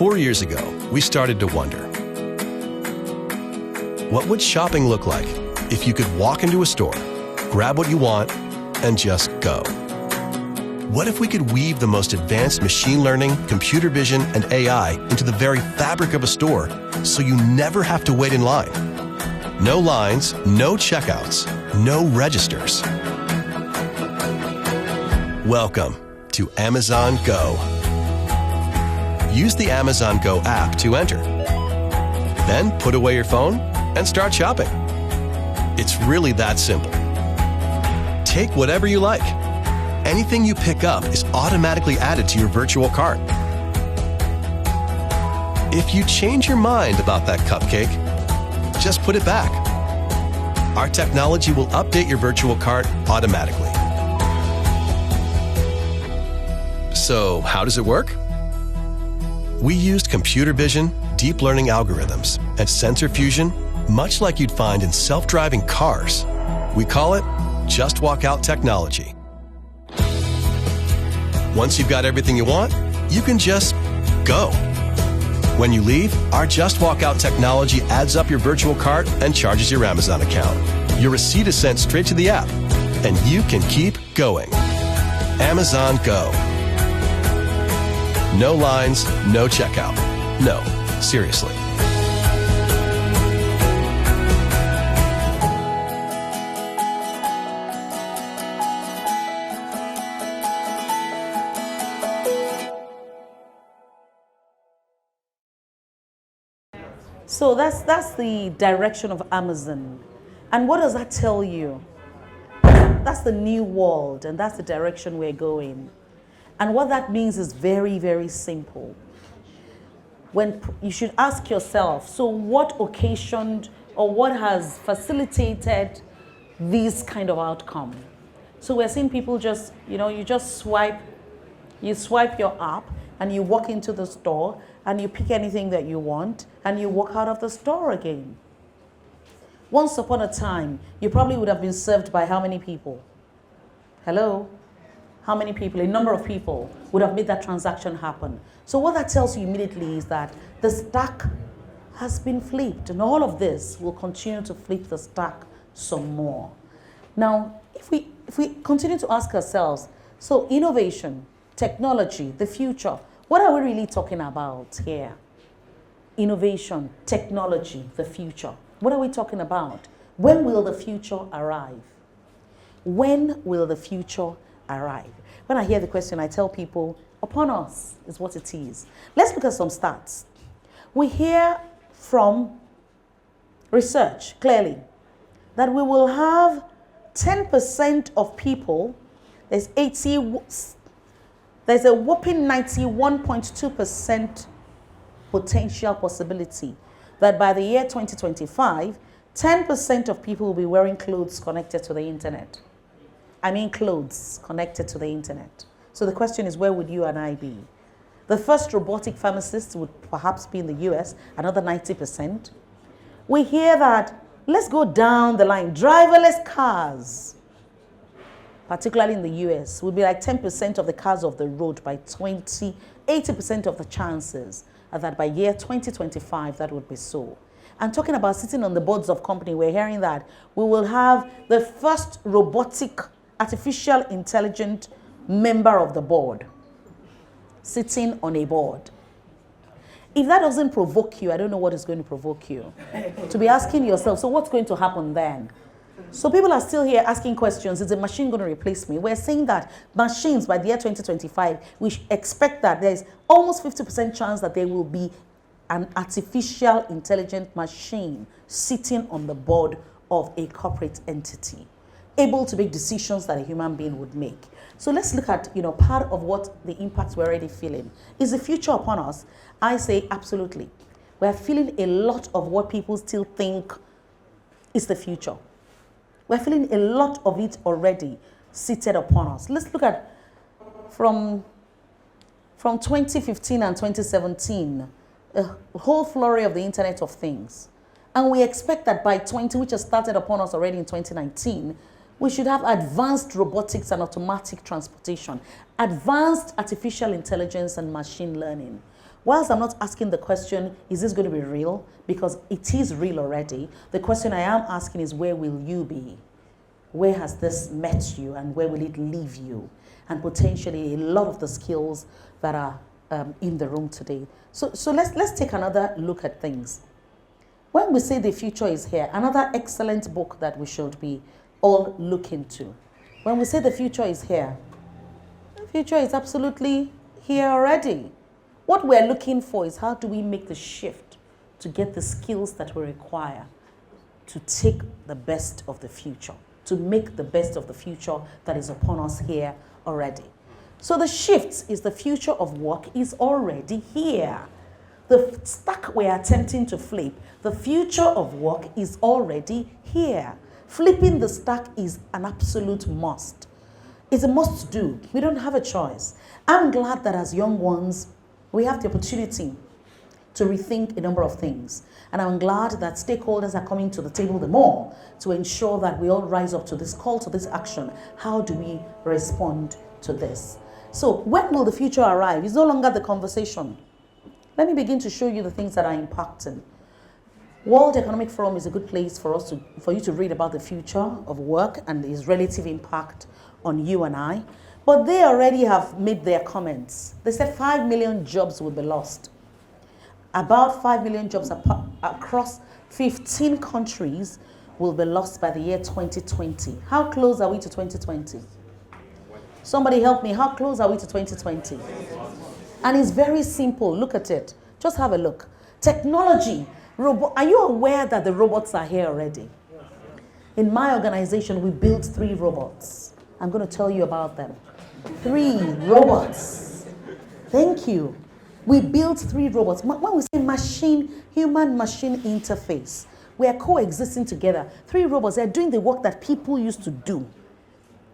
4 years ago, we started to wonder, what would shopping look like if you could walk into a store, grab what you want, and just go? What if we could weave the most advanced machine learning, computer vision, and AI into the very fabric of a store so you never have to wait in line? No lines, no checkouts, no registers. Welcome to Amazon Go. Use the Amazon Go app to enter. Then put away your phone and start shopping. It's really that simple. Take whatever you like. Anything you pick up is automatically added to your virtual cart. If you change your mind about that cupcake, just put it back. Our technology will update your virtual cart automatically. So, how does it work? We used computer vision, deep learning algorithms, and sensor fusion, much like you'd find in self-driving cars. We call it Just Walk Out technology. Once you've got everything you want, you can just go. When you leave, our Just Walk Out technology adds up your virtual cart and charges your Amazon account. Your receipt is sent straight to the app, and you can keep going. Amazon Go. No lines, no checkout. No, seriously. So that's the direction of Amazon. And what does that tell you? That's the new world, and that's the direction we're going. And what that means is very, very simple. When you should ask yourself, so what occasioned or what has facilitated this kind of outcome? So we're seeing people just, you swipe your app and you walk into the store and you pick anything that you want and you walk out of the store again. Once upon a time, you probably would have been served by how many people? Hello? How many people? A number of people would have made that transaction happen. So what that tells you immediately is that the stack has been flipped, and all of this will continue to flip the stack some more. Now, if we continue to ask ourselves, so innovation, technology, the future, what are we really talking about here? Innovation, technology, the future. What are we talking about? When will the future arrive? When will the future arrive? When I hear the question, I tell people, upon us is what it is. Let's look at some stats. We hear from research clearly that we will have 10% of people, there's a whopping 91.2% potential possibility that by the year 2025, 10% of people will be wearing clothes connected to the internet. I mean clothes connected to the internet. So the question is, where would you and I be? The first robotic pharmacist would perhaps be in the US, another 90%. We hear that, let's go down the line, driverless cars, particularly in the US, will be like 10% of the cars of the road by 80% of the chances are that by year 2025, that would be so. And talking about sitting on the boards of company, we're hearing that we will have the first robotic artificial intelligent member of the board sitting on a board. If that doesn't provoke you, I don't know what is going to provoke you. To be asking yourself, so what's going to happen then? So people are still here asking questions. Is the machine going to replace me? We're saying that machines by the year 2025, we expect that there's almost 50% chance that there will be an artificial intelligent machine sitting on the board of a corporate entity, able to make decisions that a human being would make. So let's look at, part of what the impacts we're already feeling. Is the future upon us? I say absolutely. We're feeling a lot of what people still think is the future. We're feeling a lot of it already seated upon us. Let's look at from 2015 and 2017, a whole flurry of the Internet of Things. And we expect that by which has started upon us already in 2019, we should have advanced robotics and automatic transportation, advanced artificial intelligence and machine learning. Whilst I'm not asking the question, is this going to be real? Because it is real already. The question I am asking is, where will you be? Where has this met you, and where will it leave you? And potentially a lot of the skills that are in the room today. So let's take another look at things. When we say the future is here, another excellent book that we should be all looking to. When we say the future is here, the future is absolutely here already. What we're looking for is, how do we make the shift to get the skills that we require to take the best of the future, to make the best of the future that is upon us here already. So the shift is, the future of work is already here. The stack we're attempting to flip, the future of work is already here. Flipping the stack is an absolute must. It's a must do. We don't have a choice. I'm glad that as young ones, we have the opportunity to rethink a number of things. And I'm glad that stakeholders are coming to the table the more to ensure that we all rise up to this call, to this action. How do we respond to this? So when will the future arrive? It's no longer the conversation. Let me begin to show you the things that are impacting. World Economic Forum is a good place for you to read about the future of work and its relative impact on you and I. But they already have made their comments. They said 5 million jobs will be lost. About 5 million jobs across 15 countries will be lost by the year 2020. How close are we to 2020? Somebody help me. How close are we to 2020? And it's very simple. Look at it. Just have a look. Technology. Are you aware that the robots are here already? In my organization, we built 3 robots. I'm going to tell you about them. 3 robots. Thank you. We built 3 robots. When we say human-machine interface, we are coexisting together. 3 robots, they're doing the work that people used to do.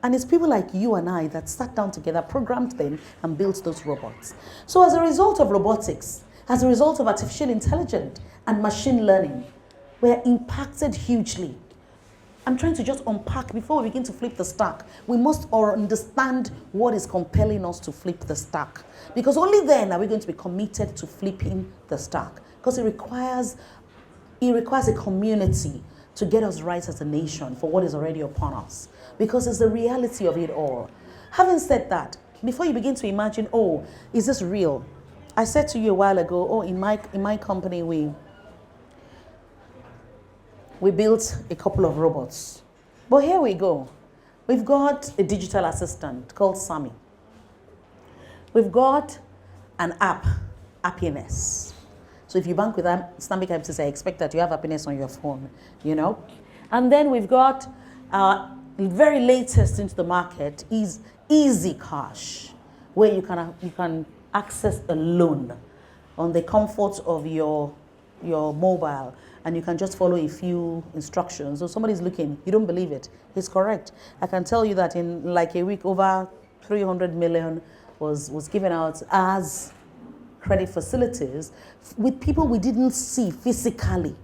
And it's people like you and I that sat down together, programmed them, and built those robots. So as a result of robotics, as a result of artificial intelligence and machine learning, we're impacted hugely. I'm trying to just unpack, before we begin to flip the stack, we must understand what is compelling us to flip the stack. Because only then are we going to be committed to flipping the stack. Because it requires a community to get us right as a nation for what is already upon us. Because it's the reality of it all. Having said that, before you begin to imagine, oh, is this real? I said to you a while ago, oh, in my company, we built a couple of robots. But here we go. We've got a digital assistant called Sammy. We've got an app, Happiness. So if you bank with Stanbic IBTC, I expect that you have Happiness on your phone, you know. And then we've got very latest into the market is Easy Cash, where you can access a loan on the comfort of your mobile, and you can just follow a few instructions. So somebody's looking, you don't believe it. It's correct. I can tell you that in like a week, over 300 million was given out as credit facilities with people we didn't see physically.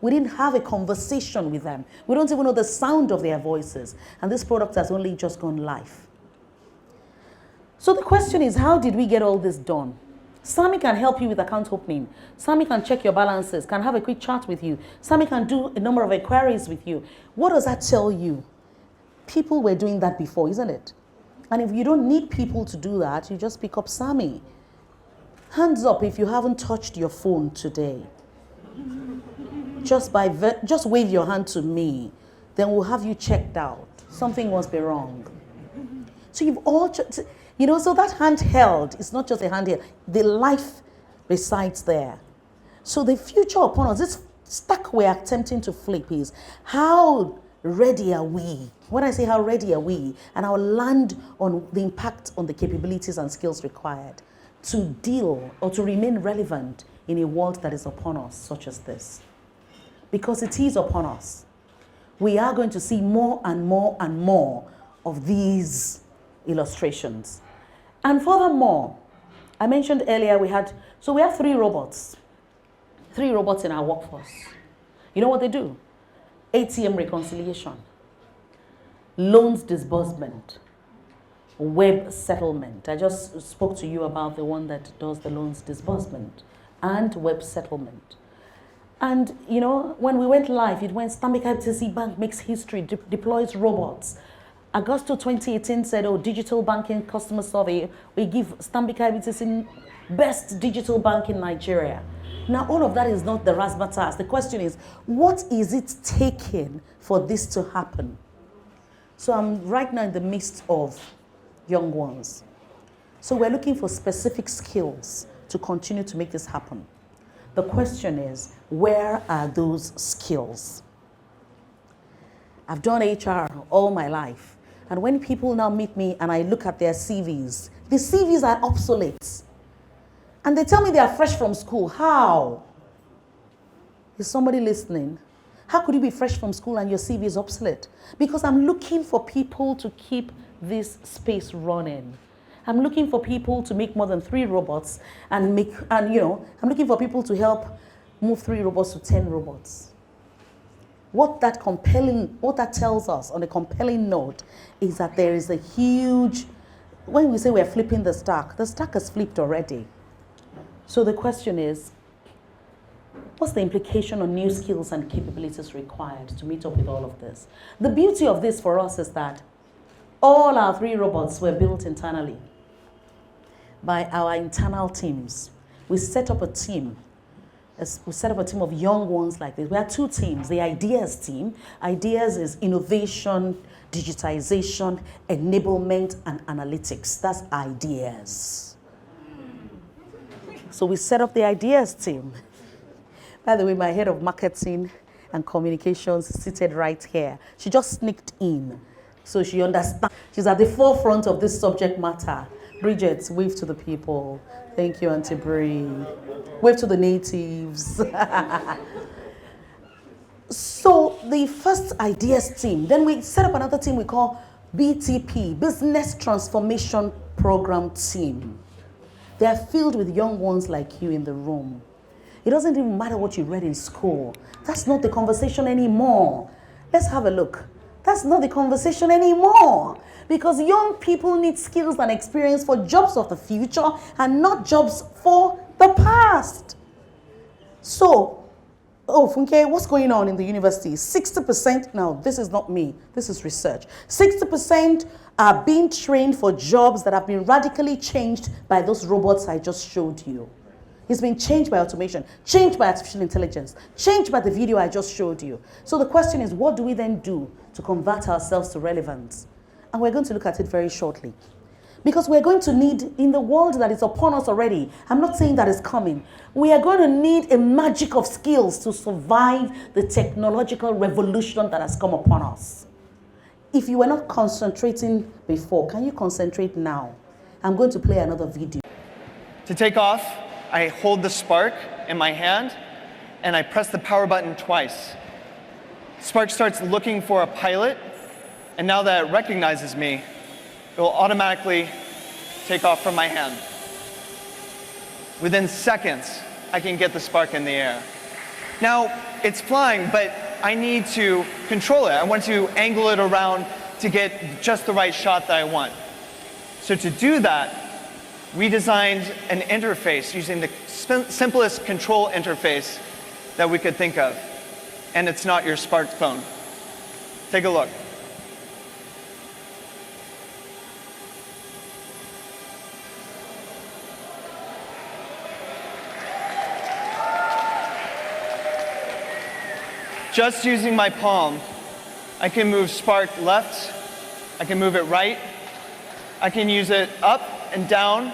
We didn't have a conversation with them. We don't even know the sound of their voices. And this product has only just gone live. So the question is, how did we get all this done? Sammy can help you with account opening. Sammy can check your balances, can have a quick chat with you. Sammy can do a number of inquiries with you. What does that tell you? People were doing that before, isn't it? And if you don't need people to do that, you just pick up Sammy. Hands up if you haven't touched your phone today. Just wave your hand to me. Then we'll have you checked out. Something must be wrong. So you've all... You know, so that handheld is not just a handheld. The life resides there. So the future upon us, this stack we're attempting to flip is, how ready are we? When I say how ready are we, and I'll land on the impact on the capabilities and skills required to deal or to remain relevant in a world that is upon us, such as this. Because it is upon us. We are going to see more and more and more of these illustrations. And furthermore, I mentioned earlier we have 3 robots. 3 robots in our workforce. You know what they do? ATM reconciliation, loans disbursement, web settlement. I just spoke to you about the one that does the loans disbursement and web settlement. And, you know, when we went live, it went Stanbic IBTC Bank makes history, deploys robots. Agosto 2018 said, oh, digital banking customer survey, we give Stanbic IBTC best digital bank in Nigeria. Now, all of that is not the razzmatazz. The question is, what is it taking for this to happen? So I'm right now in the midst of young ones. So we're looking for specific skills to continue to make this happen. The question is, where are those skills? I've done HR all my life. And when people now meet me and I look at their CVs, the CVs are obsolete. And they tell me they are fresh from school. How? Is somebody listening? How could you be fresh from school and your CV is obsolete? Because I'm looking for people to keep this space running. I'm looking for people to make more than 3 robots and I'm looking for people to help move 3 robots to 10 robots. What that tells us on a compelling note is that there is a huge, when we say we're flipping the stack has flipped already. So the question is, what's the implication on new skills and capabilities required to meet up with all of this? The beauty of this for us is that all our 3 robots were built internally by our internal teams. We set up a team. We set up a team of young ones like this. We have 2 teams. The Ideas team. Ideas is innovation, digitization, enablement, and analytics. That's Ideas. So we set up the Ideas team. By the way, my head of marketing and communications is seated right here. She just sneaked in. So she understands. She's at the forefront of this subject matter. Bridget, wave to the people. Thank you, Auntie Brie. Wave to the natives. So the first Ideas team, then we set up another team we call BTP, Business Transformation Program Team. They are filled with young ones like you in the room. It doesn't even matter what you read in school. That's not the conversation anymore. Let's have a look. That's not the conversation anymore. Because young people need skills and experience for jobs of the future and not jobs for the past. So, Funke, what's going on in the university? 60%, now this is not me, this is research. 60% are being trained for jobs that have been radically changed by those robots I just showed you. It's been changed by automation, changed by artificial intelligence, changed by the video I just showed you. So the question is, what do we then do to convert ourselves to relevance? And we're going to look at it very shortly. Because we're going to need, in the world that is upon us already, I'm not saying that it's coming, we are going to need a magic of skills to survive the technological revolution that has come upon us. If you were not concentrating before, can you concentrate now? I'm going to play another video. To take off, I hold the Spark in my hand and I press the power button twice. Spark starts looking for a pilot, and now that it recognizes me, it will automatically take off from my hand. Within seconds, I can get the Spark in the air. Now, it's flying, but I need to control it. I want to angle it around to get just the right shot that I want. So to do that, we designed an interface using the simplest control interface that we could think of. And it's not your smartphone. Take a look. Just using my palm, I can move Spark left, I can move it right, I can use it up and down,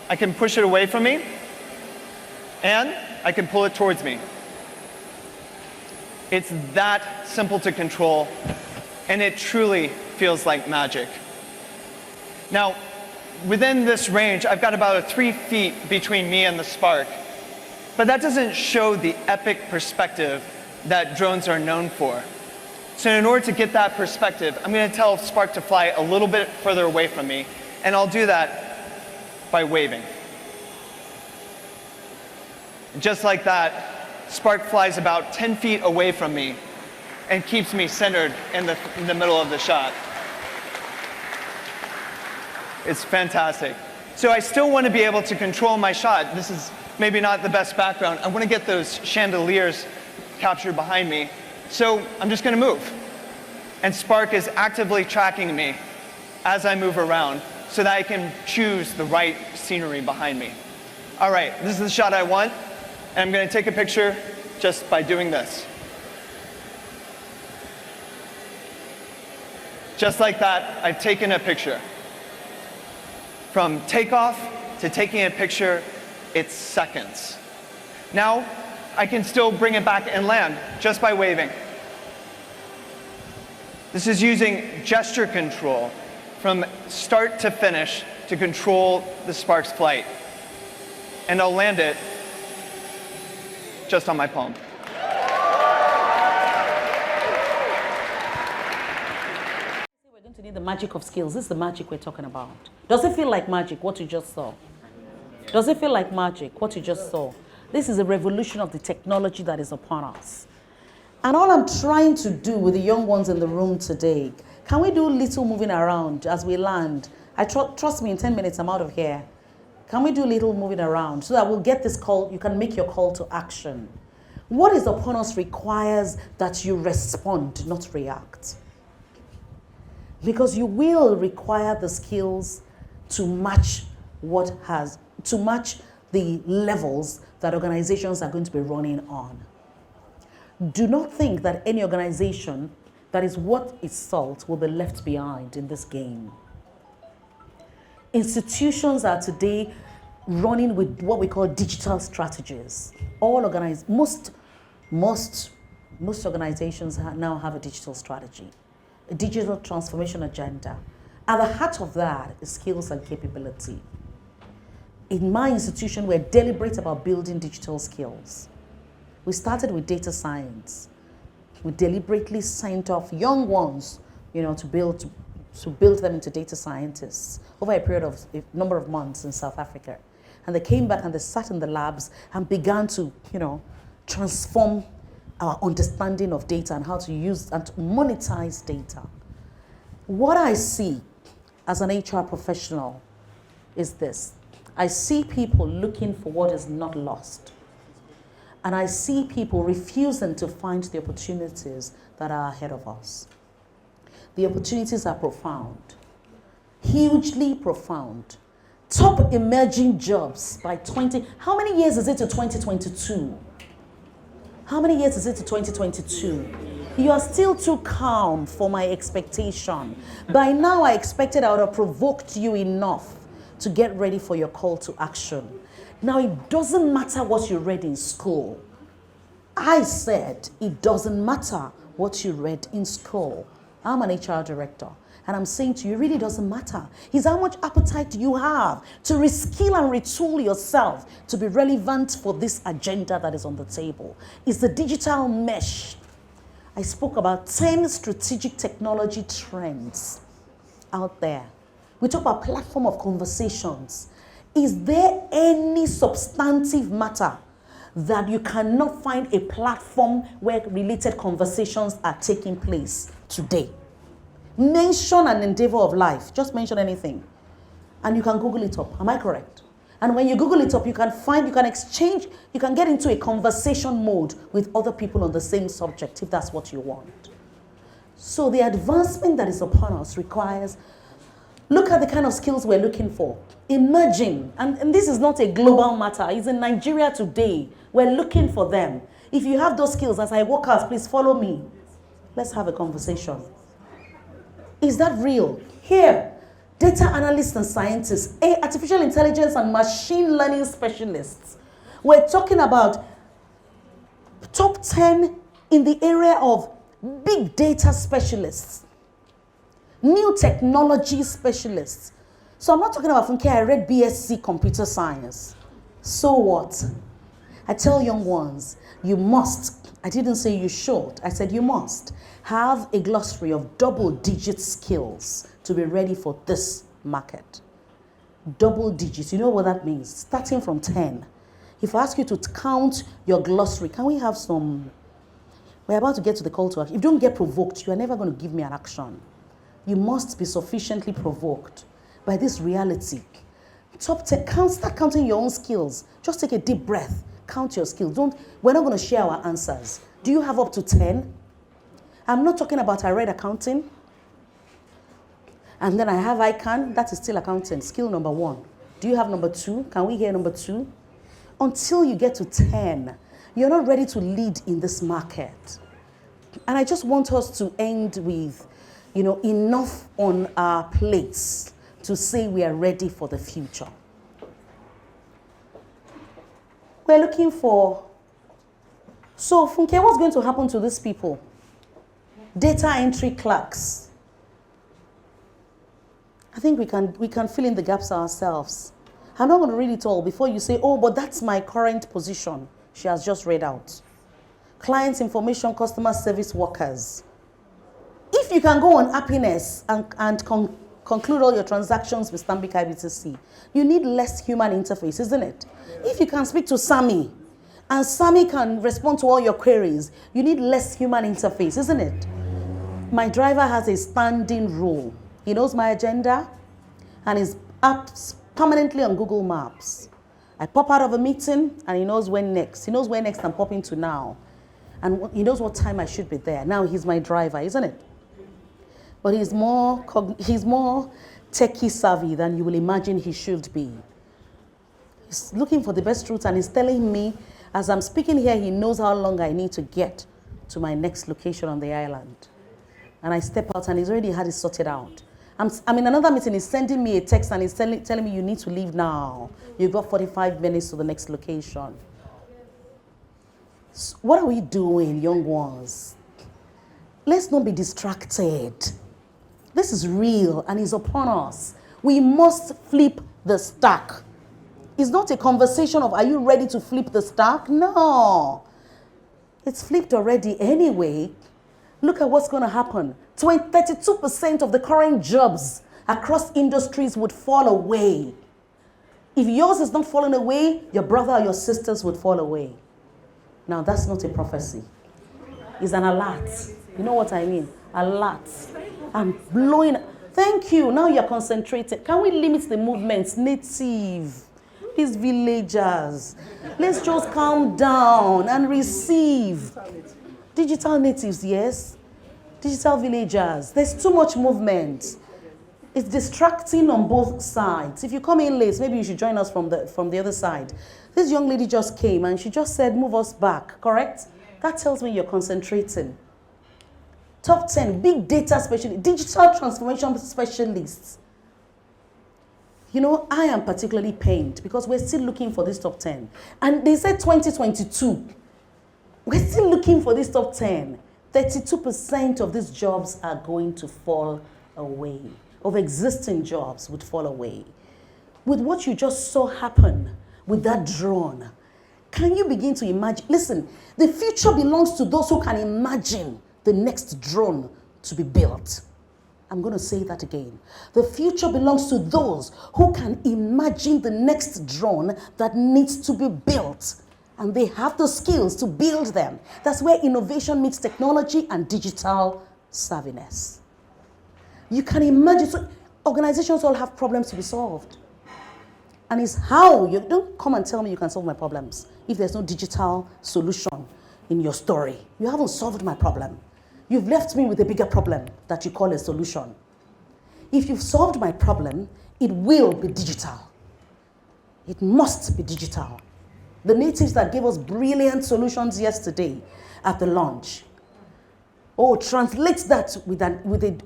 I can push it away from me, and I can pull it towards me. It's that simple to control, and it truly feels like magic. Now, within this range, I've got about 3 feet between me and the Spark, but that doesn't show the epic perspective that drones are known for. So in order to get that perspective, I'm going to tell Spark to fly a little bit further away from me, and I'll do that by waving. Just like that, Spark flies about 10 feet away from me and keeps me centered in the middle of the shot. It's fantastic. So I still want to be able to control my shot. This is maybe not the best background. I want to get those chandeliers captured behind me. So I'm just going to move. And Spark is actively tracking me as I move around so that I can choose the right scenery behind me. All right, this is the shot I want. And I'm going to take a picture just by doing this. Just like that, I've taken a picture. From takeoff to taking a picture, it's seconds. Now, I can still bring it back and land just by waving. This is using gesture control from start to finish to control the Spark's flight. And I'll land it just on my palm. We're going to need the magic of skills. This is the magic we're talking about. Does it feel like magic, what you just saw? Does it feel like magic, what you just saw? This is a revolution of the technology that is upon us. And all I'm trying to do with the young ones in the room today, can we do little moving around as we land? Trust me, in 10 minutes, I'm out of here. Can we do little moving around so that we'll get this call, you can make your call to action. What is upon us requires that you respond, not react. Because you will require the skills to match the levels that organizations are going to be running on. Do not think that any organization that is worth its salt will be left behind in this game. Institutions are today running with what we call digital strategies. Most organizations now have a digital strategy, a digital transformation agenda. At the heart of that is skills and capability. In my institution, we're deliberate about building digital skills. We started with data science. We deliberately sent off young ones, to build them into data scientists over a period of a number of months in South Africa. And they came back and they sat in the labs and began to, transform our understanding of data and how to use and to monetize data. What I see as an HR professional is this. I see people looking for what is not lost. And I see people refusing to find the opportunities that are ahead of us. The opportunities are profound, hugely profound. Top emerging jobs by how many years is it to 2022? How many years is it to 2022? You are still too calm for my expectation. By now, I expected I would have provoked you enough to get ready for your call to action. Now, it doesn't matter what you read in school. I said it doesn't matter what you read in school. I'm an HR director, and I'm saying to you, it really doesn't matter. It's how much appetite do you have to reskill and retool yourself to be relevant for this agenda that is on the table. It's the digital mesh. I spoke about 10 strategic technology trends out there. We talk about platform of conversations. Is there any substantive matter that you cannot find a platform where related conversations are taking place today? Mention an endeavor of life. Just mention anything. And you can Google it up. Am I correct? And when you Google it up, you can exchange, you can get into a conversation mode with other people on the same subject if that's what you want. So the advancement that is upon us requires, look at the kind of skills we're looking for. Emerging, and this is not a global matter, it's in Nigeria today. We're looking for them. If you have those skills, as I walk out, please follow me. Let's have a conversation. Is that real? Here, data analysts and scientists, artificial intelligence and machine learning specialists. We're talking about top 10 in the area of big data specialists, new technology specialists. So I'm not talking about Funke, I read BSc computer science. So what? I tell young ones, you must, I didn't say you should, I said you must have a glossary of double-digit skills to be ready for this market. Double digits, you know what that means? Starting from 10. If I ask you to count your glossary, can we have some? We're about to get to the call to action. If you don't get provoked, you are never going to give me an action. You must be sufficiently provoked. by this reality. Top 10, start counting your own skills. Just take a deep breath. Count your skills. We're not going to share our answers. Do you have up to 10? I'm not talking about I read accounting. And then I have ICANN. That is still accounting. Skill number 1. Do you have number 2? Can we hear number 2? Until you get to 10, you're not ready to lead in this market. And I just want us to end with, enough on our plates to say we are ready for the future. We're looking for, so Funke, what's going to happen to these people? Data entry clerks. I think we can fill in the gaps ourselves. I'm not going to read it all before you say, oh, but that's my current position. She has just read out. Clients, information, customer service workers. If you can go on happiness and conclude all your transactions with Stanbic IBTC, you need less human interface, isn't it? If you can speak to Sammy, and Sammy can respond to all your queries, you need less human interface, isn't it? My driver has a standing rule. He knows my agenda, and is permanently on Google Maps. I pop out of a meeting, and he knows when next. He knows where next I'm popping to now. And he knows what time I should be there. Now he's my driver, isn't it? But he's more techie savvy than you will imagine he should be. He's looking for the best route, and he's telling me, as I'm speaking here, he knows how long I need to get to my next location on the island. And I step out, and he's already had it sorted out. I'm in another meeting, he's sending me a text, and he's telling me, you need to leave now. You've got 45 minutes to the next location. So what are we doing, young ones? Let's not be distracted. This is real, and it's upon us. We must flip the stack. It's not a conversation of, are you ready to flip the stack? No. It's flipped already anyway. Look at what's going to happen. 32% of the current jobs across industries would fall away. If yours is not falling away, your brother or your sisters would fall away. Now, that's not a prophecy. It's an alert. You know what I mean? Alert. I'm blowing. Thank you. Now you're concentrated. Can we limit the movements? Native. These villagers. Let's just calm down and receive. Digital natives, yes. Digital villagers. There's too much movement. It's distracting on both sides. If you come in late, maybe you should join us from the other side. This young lady just came and she just said, move us back, correct? That tells me you're concentrating. Top 10, big data specialists, digital transformation specialists. You know, I am particularly pained because we're still looking for this top 10. And they said 2022. We're still looking for this top 10. 32% of these jobs are going to fall away. Of existing jobs would fall away. With what you just saw happen with that drone, can you begin to imagine? Listen, the future belongs to those who can imagine the next drone to be built. I'm going to say that again. The future belongs to those who can imagine the next drone that needs to be built. And they have the skills to build them. That's where innovation meets technology and digital savviness. You can imagine, so organizations all have problems to be solved. And it's how, you don't come and tell me you can solve my problems if there's no digital solution in your story. You haven't solved my problem. You've left me with a bigger problem that you call a solution. If you've solved my problem, it will be digital. It must be digital. The natives that gave us brilliant solutions yesterday at the launch. Oh, translate that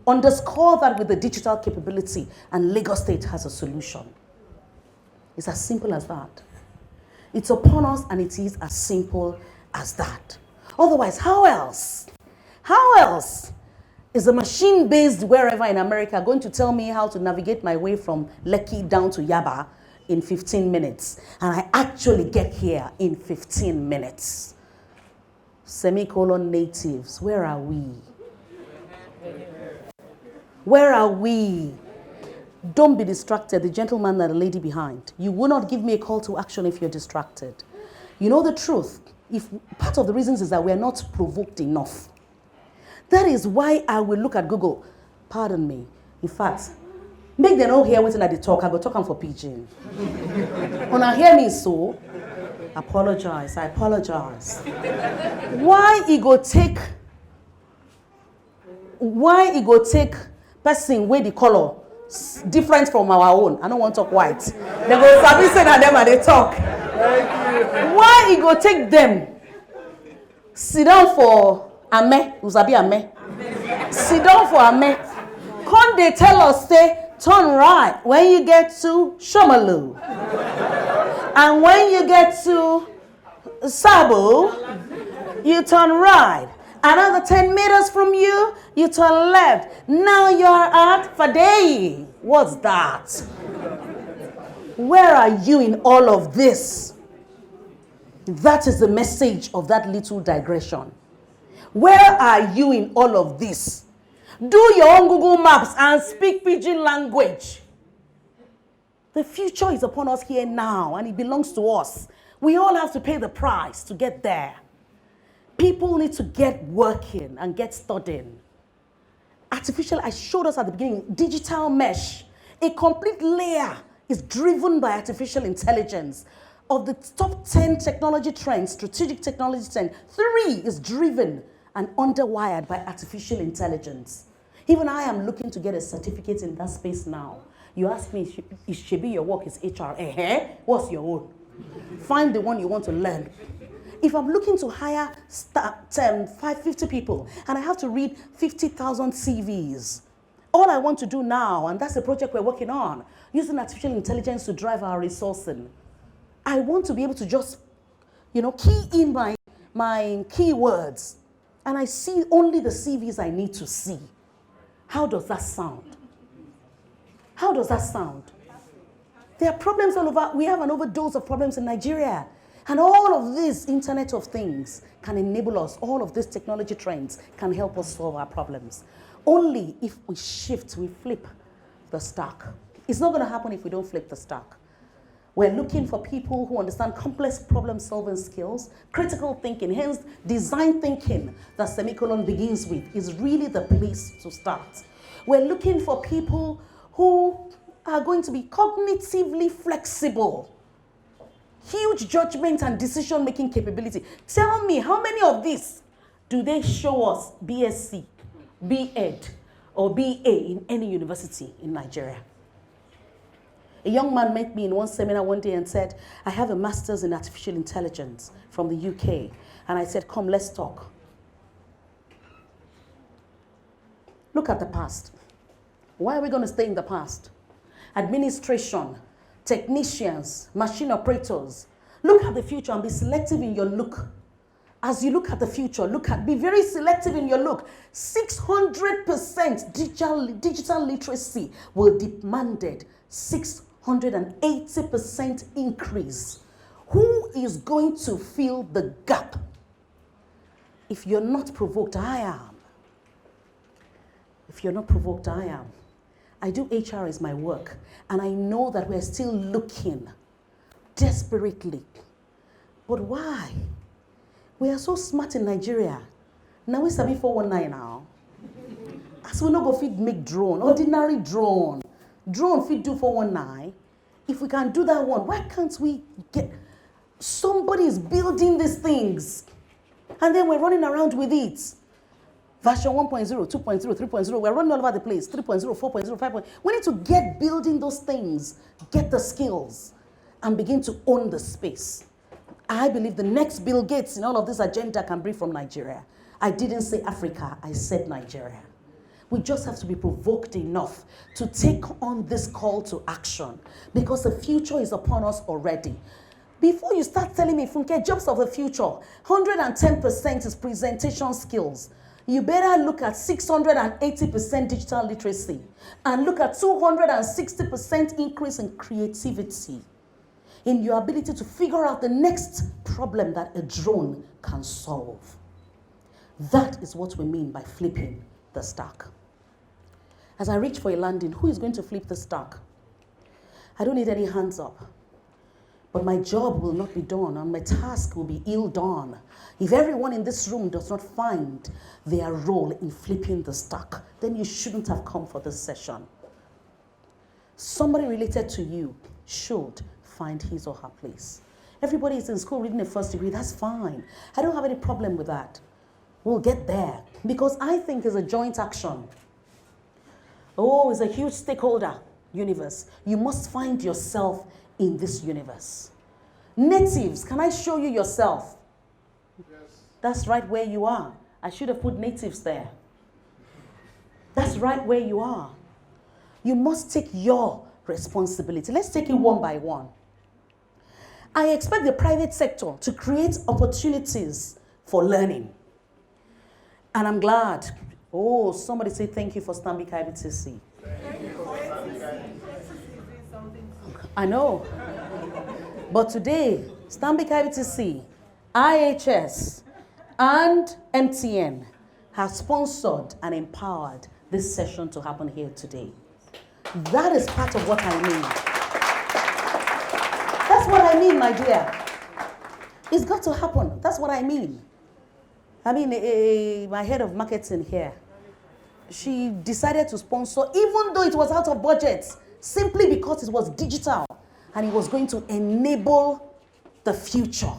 underscore that with a digital capability, and Lagos State has a solution. It's as simple as that. It's upon us, and it is as simple as that. Otherwise, how else? How else is a machine-based wherever in America going to tell me how to navigate my way from Lekki down to Yaba in 15 minutes? And I actually get here in 15 minutes. Semicolon natives, where are we? Where are we? Don't be distracted, the gentleman and the lady behind. You will not give me a call to action if you're distracted. You know the truth. If part of the reasons is that we are not provoked enough. That is why I will look at Google. Pardon me. In fact, Make them all hear wetin I dey talk. I go talk am for pidgin. When I hear me so, apologize. I apologize. Why it go take person wey the color different from our own? I don't want to talk white. They go sabi say na them and they talk. Why it go take them sit down for ame, usabi ame. Sit down for ame. Come they tell us say turn right when you get to Shomalu. And when you get to Sabo, you turn right. Another 10 meters from you, you turn left. Now you're at Fadei. What's that? Where are you in all of this? That is the message of that little digression. Where are you in all of this? Do your own Google Maps and speak pidgin language. The future is upon us here now, and it belongs to us. We all have to pay the price to get there. People need to get working and get studying. Artificial, I showed us at the beginning, digital mesh. A complete layer is driven by artificial intelligence. Of the top 10 technology trends, strategic technology trends, 3 is driven and underwired by artificial intelligence. Even I am looking to get a certificate in that space now. You ask me, should be your work is HR. What's your own? Find the one you want to learn. If I'm looking to hire 50 people and I have to read 50,000 CVs, all I want to do now, and that's the project we're working on, using artificial intelligence to drive our resourcing. I want to be able to just, key in my keywords, and I see only the CVs I need to see. How does that sound? How does that sound? There are problems all over. We have an overdose of problems in Nigeria. And all of this Internet of Things can enable us. All of these technology trends can help us solve our problems. Only if we shift, we flip the stack. It's not going to happen if we don't flip the stack. We're looking for people who understand complex problem-solving skills, critical thinking, hence design thinking that Semicolon begins with is really the place to start. We're looking for people who are going to be cognitively flexible, huge judgment and decision-making capability. Tell me, how many of these do they show us BSc, B.Ed, or BA in any university in Nigeria? A young man met me in one seminar one day and said, I have a master's in artificial intelligence from the UK. And I said, come, let's talk. Look at the past. Why are we going to stay in the past? Administration, technicians, machine operators. Look at the future and be selective in your look. As you look at the future, be very selective in your look. 600% digital literacy will be demanded. 680% increase. Who is going to fill the gap? If you're not provoked, I am. If you're not provoked, I am. I do HR as my work, and I know that we're still looking desperately. But why? We are so smart in Nigeria. Now we sabi 419 now. As we no go fit make drone, ordinary drone. Drone fit do 419. If we can do that one, why can't we get... Somebody is building these things, and then we're running around with it. Version 1.0, 2.0, 3.0, we're running all over the place. 3.0, 4.0, 5.0. We need to get building those things, get the skills, and begin to own the space. I believe the next Bill Gates in all of this agenda can be from Nigeria. I didn't say Africa, I said Nigeria. We just have to be provoked enough to take on this call to action, because the future is upon us already. Before you start telling me, Funke, jobs of the future, 110% is presentation skills. You better look at 680% digital literacy and look at 260% increase in creativity, in your ability to figure out the next problem that a drone can solve. That is what we mean by flipping the stack. As I reach for a landing, who is going to flip the stack? I don't need any hands up. But my job will not be done, and my task will be ill done if everyone in this room does not find their role in flipping the stack. Then you shouldn't have come for this session. somebody related to you should find his or her place. Everybody is in school reading a first degree, that's fine. I don't have any problem with that. We'll get there because I think it's a joint action. Oh, it's a huge stakeholder universe. You must find yourself in this universe. Natives, can I show you yourself? Yes. That's right where you are. I should have put natives there. That's right where you are. You must take your responsibility. Let's take it one by one. I expect the private sector to create opportunities for learning. And I'm glad. Oh, somebody say thank you for Stanbic IBTC. I know. But today, Stanbic IBTC, IHS, and MTN have sponsored and empowered this session to happen here today. That is part of what I mean. That's what I mean, my dear. It's got to happen. That's what I mean. I mean, my head of marketing here, she decided to sponsor, even though it was out of budget, simply because it was digital and it was going to enable the future.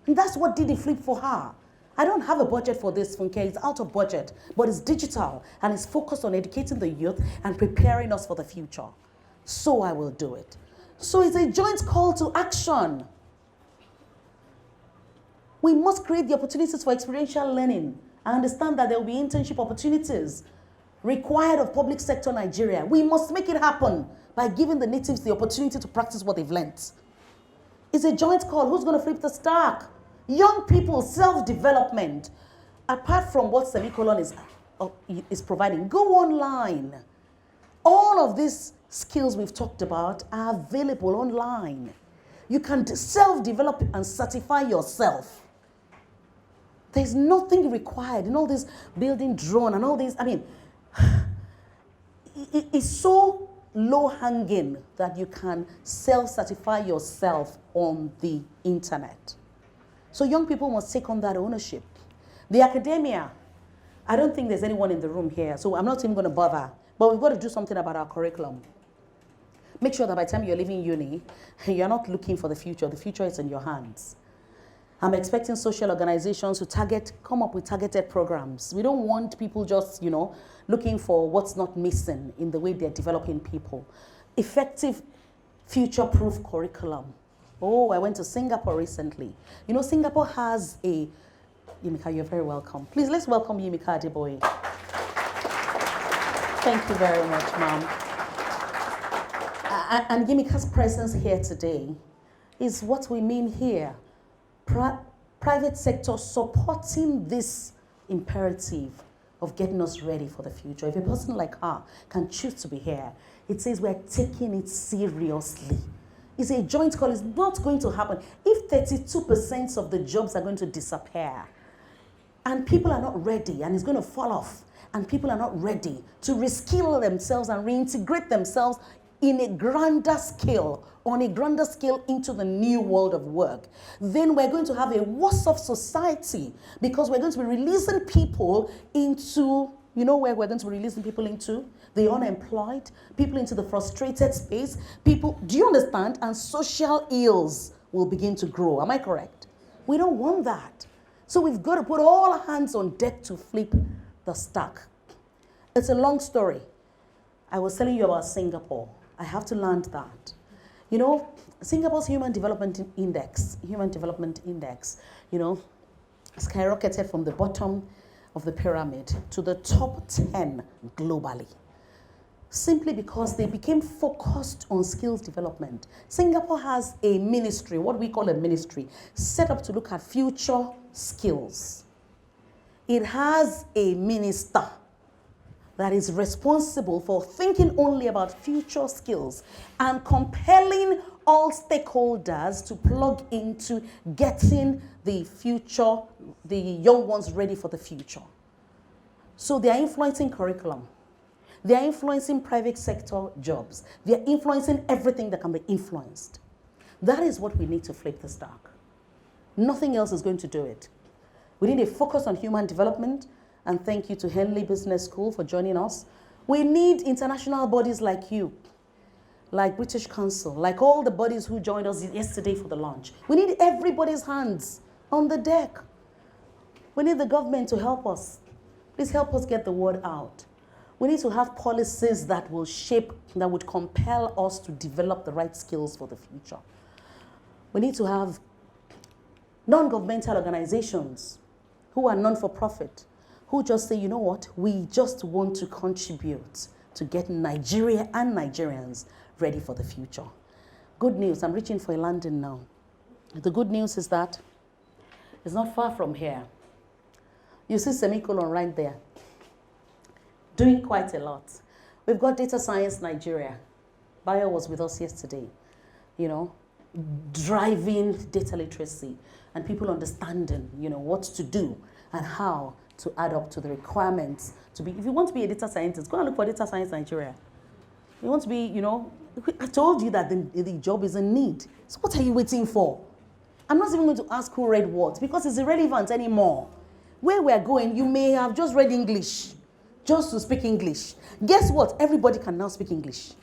And that's what did the flip for her. I don't have a budget for this, Funke. It's out of budget, but it's digital and it's focused on educating the youth and preparing us for the future. So I will do it. So it's a joint call to action. We must create the opportunities for experiential learning. I understand that there will be internship opportunities required of public sector Nigeria. We must make it happen by giving the natives the opportunity to practice what they've learnt. It's a joint call. Who's going to flip the stack? Young people, self-development. Apart from what Semicolon is providing, go online. All of these skills we've talked about are available online. You can self-develop and certify yourself. There's nothing required in all this building drone and all this. I mean, it's so low-hanging that you can self-certify yourself on the internet. So young people must take on that ownership. The academia, I don't think there's anyone in the room here, so I'm not even going to bother. But we've got to do something about our curriculum. Make sure that by the time you're leaving uni, you're not looking for the future. The future is in your hands. I'm expecting social organizations to come up with targeted programs. We don't want people just, looking for what's not missing in the way they're developing people. Effective, future-proof curriculum. Oh, I went to Singapore recently. Singapore has a... Yimika, you're very welcome. Please, let's welcome Yimika Adeboye. Thank you very much, ma'am. And Yimika's presence here today is what we mean here. Private sector supporting this imperative of getting us ready for the future. If a person like her can choose to be here, it says we're taking it seriously. It's a joint call. It's not going to happen. If 32% of the jobs are going to disappear and people are not ready and it's going to fall off and people are not ready to reskill themselves and reintegrate themselves in a grander scale, on a grander scale into the new world of work, then we're going to have a worse off society because we're going to be releasing people into, where we're going to be releasing people into? The unemployed, people into the frustrated space, people, do you understand? And social ills will begin to grow. Am I correct? We don't want that. So we've got to put all hands on deck to flip the stack. It's a long story. I was telling you about Singapore. I have to land that. Singapore's Human Development Index, skyrocketed from the bottom of the pyramid to the top 10 globally. Simply because they became focused on skills development. Singapore has a ministry, what we call a ministry, set up to look at future skills. It has a minister that is responsible for thinking only about future skills and compelling all stakeholders to plug into getting the young ones ready for the future. So they are influencing curriculum. They are influencing private sector jobs. They are influencing everything that can be influenced. That is what we need to flip the stack. Nothing else is going to do it. We need a focus on human development. And thank you to Henley Business School for joining us. We need international bodies like you. like British Council, like all the bodies who joined us yesterday for the launch. We need everybody's hands on the deck. We need the government to help us. Please help us get the word out. We need to have policies that will shape, that would compel us to develop the right skills for the future. We need to have non-governmental organizations who are non-for-profit, who just say, you know what, we just want to contribute to get Nigeria and Nigerians ready for the future. Good news, I'm reaching for a landing now. The good news is that it's not far from here. You see Semicolon right there, doing quite a lot. We've got Data Science Nigeria. Bayo was with us yesterday, you know, driving data literacy and people understanding, you know, what to do and how to add up to the requirements to be. If you want to be a data scientist, go and look for Data Science Nigeria. You want to be, you know, I told you that the job is in need. So what are you waiting for? I'm not even going to ask who read what because it's irrelevant anymore. Where we're going, you may have just read English, just to speak English. Guess what? Everybody can now speak English.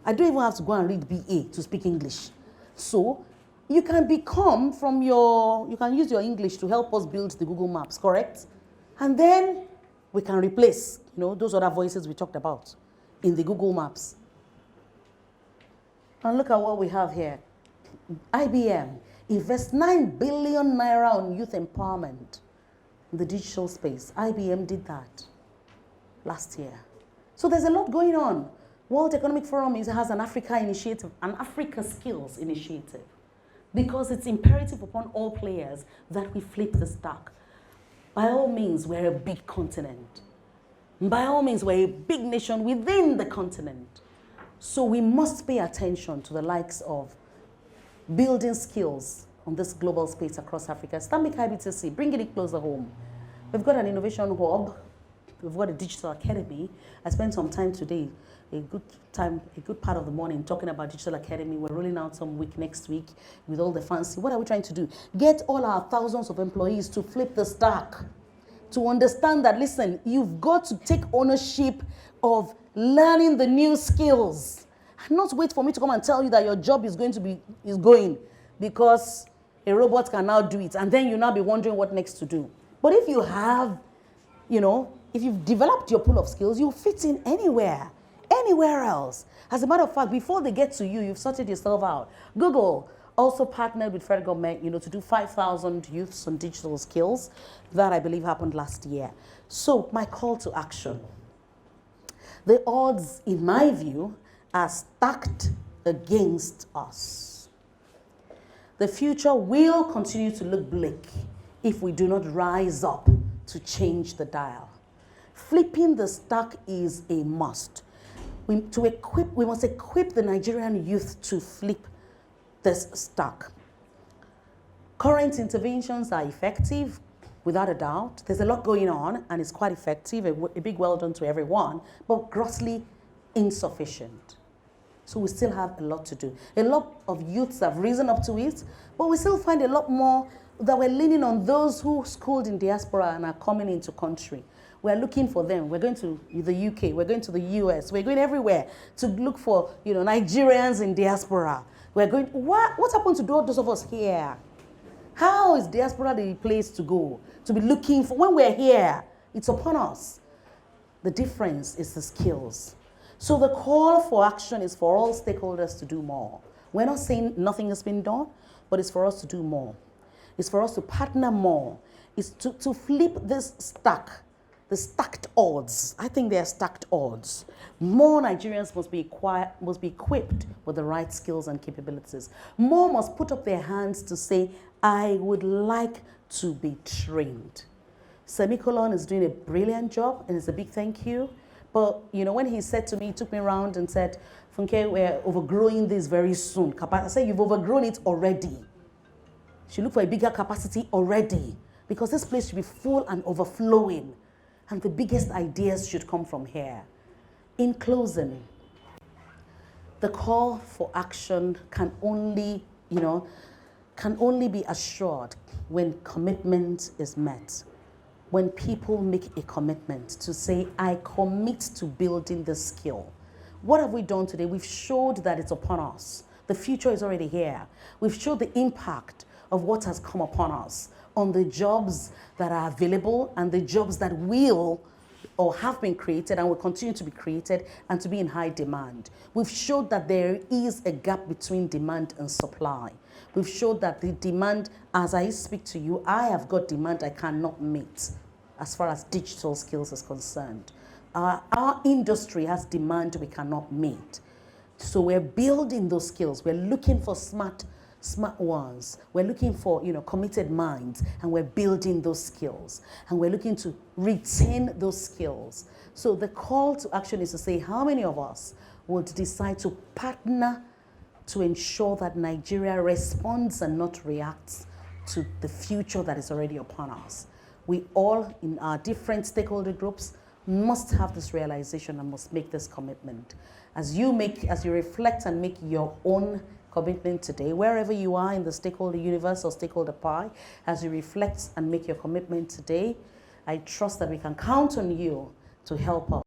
I don't even have to go and read BA to speak English. So you can become you can use your English to help us build the Google Maps, correct? And then we can replace, you know, those other voices we talked about in the Google Maps. And look at what we have here. IBM invests 9 billion naira on youth empowerment in the digital space. IBM did that last year. So there's a lot going on. World Economic Forum has an Africa initiative, an Africa Skills initiative, because it's imperative upon all players that we flip the stack. By all means, we're a big continent. By all means, we're a big nation within the continent. So we must pay attention to the likes of building skills on this global space across Africa. Islamic IBTC, bringing it closer home. We've got an innovation hub. We've got a digital academy. I spent some time today, a good part of the morning talking about digital academy. We're rolling out some week next week with all the fancy. What are we trying to do? Get all our thousands of employees to flip the stack, to understand that, listen, you've got to take ownership of learning the new skills. And not wait for me to come and tell you that your job is going because a robot can now do it. And then you'll now be wondering what next to do. But if you have, you know, if you've developed your pool of skills, you'll fit in anywhere else. As a matter of fact, before they get to you, you've sorted yourself out. Google also partnered with federal government, you know, to do 5,000 youths on digital skills. That, I believe, happened last year. So my call to action. The odds, in my view, are stacked against us. The future will continue to look bleak if we do not rise up to change the dial. Flipping the stack is a must. We must equip the Nigerian youth to flip this stack. Current interventions are effective, without a doubt. There's a lot going on, and it's quite effective. A big well done to everyone, but grossly insufficient. So we still have a lot to do. A lot of youths have risen up to it, but we still find a lot more that we're leaning on those who schooled in diaspora and are coming into country. We're looking for them. We're going to the UK. We're going to the US. We're going everywhere to look for, you know, Nigerians in diaspora. We're going. What happened to those of us here? How is diaspora the place to go? To be looking for when we're here, it's upon us. The difference is the skills. So the call for action is for all stakeholders to do more. We're not saying nothing has been done, but it's for us to do more. It's for us to partner more. It's to flip this stack. The stacked odds. I think they are stacked odds. More Nigerians must be equipped with the right skills and capabilities. More must put up their hands to say, I would like to be trained. Semicolon is doing a brilliant job, and it's a big thank you. But, you know, when he said to me, he took me around and said, Funke, we're overgrowing this very soon. I said, you've overgrown it already. You should look for a bigger capacity already, because this place should be full and overflowing. And the biggest ideas should come from here. In closing, the call for action can only be assured when commitment is met. When people make a commitment to say, I commit to building this skill. What have we done today? We've showed that it's upon us. The future is already here. We've showed the impact of what has come upon us on the jobs that are available and the jobs that will or have been created and will continue to be created and to be in high demand. We've showed that there is a gap between demand and supply. We've showed that the demand, as I speak to you, I have got demand I cannot meet as far as digital skills is concerned. Our industry has demand we cannot meet. So we're building those skills. We're looking for smart ones. We're looking for, committed minds, and we're building those skills. And we're looking to retain those skills. So the call to action is to say, how many of us would decide to partner to ensure that Nigeria responds and not reacts to the future that is already upon us? We all, in our different stakeholder groups, must have this realization and must make this commitment. As you reflect and make your own commitment today, wherever you are in the stakeholder universe or stakeholder pie, as you reflect and make your commitment today, I trust that we can count on you to help us.